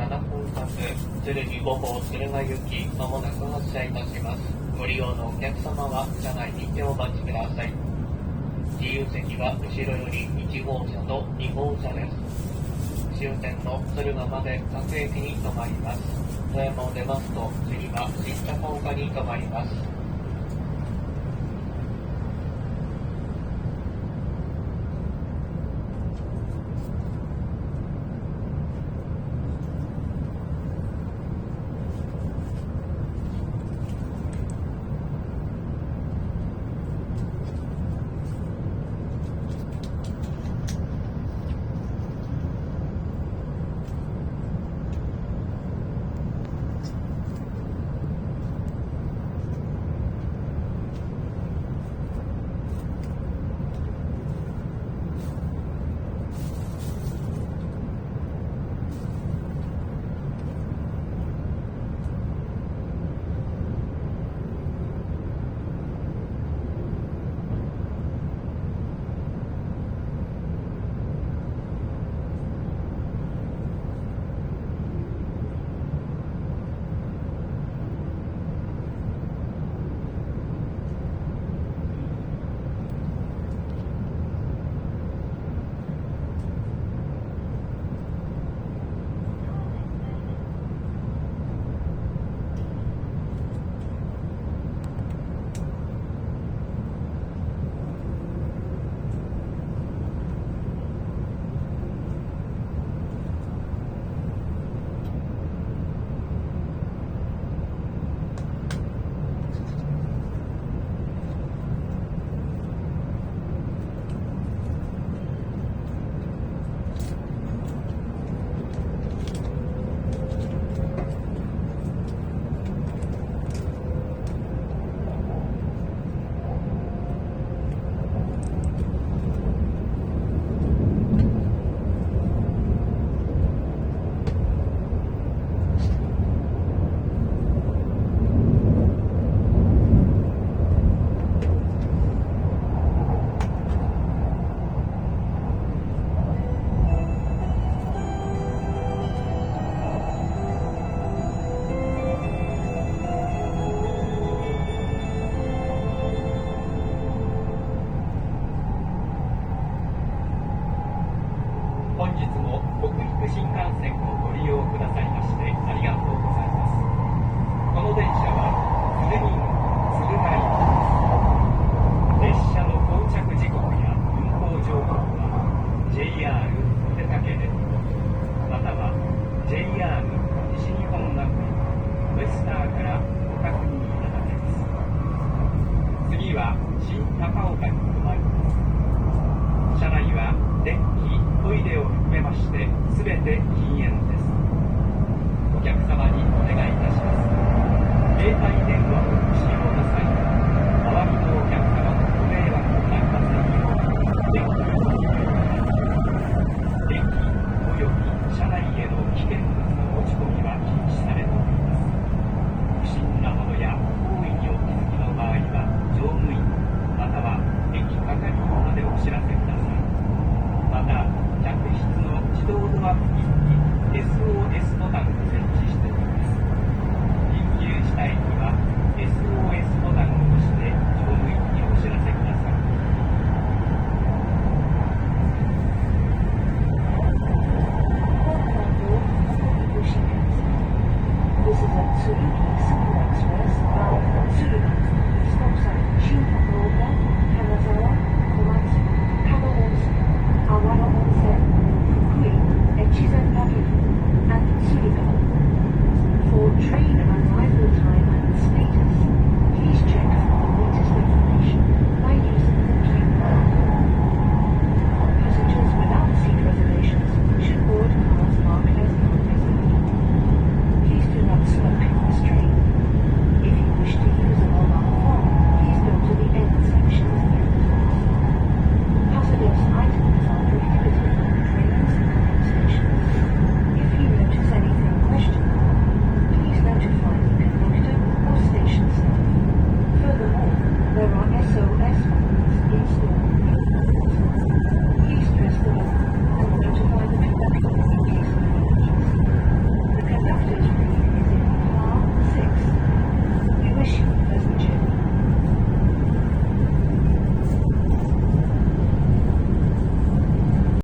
分発鶴見5号敦賀行きまもなく発車いたします。ご利用のお客様は車内にてお待ちください。自由席は後ろより1号車と2号車です。終点の敦賀まで各駅に停まります。富山を出ますと次は新高岡に停まります。本日も北陸新幹線をご利用くださいましてありがとうございます。この電車は鶴見敦賀行きです。列車の到着時刻や運行情報は JR お出かけでまたは JR 西日本学園ウェスターからご確認いただけます。次は新高岡に停まります。車内は電気トイレを含めましてすべて禁煙です。お客様にお願いいたします。携帯電話を使用の際周りのお客様のご迷惑となりませんよう電気および車内への危険物の持ち込みは禁止されております。不審なものや行為にお気づきの場合は乗務員または駅係員までお知らせください。また客室の自動ドア付近に SOS ボタンを設置しております。緊急事態には SOS ボタンを押して乗務員にお知らせください。This is a Tsurugi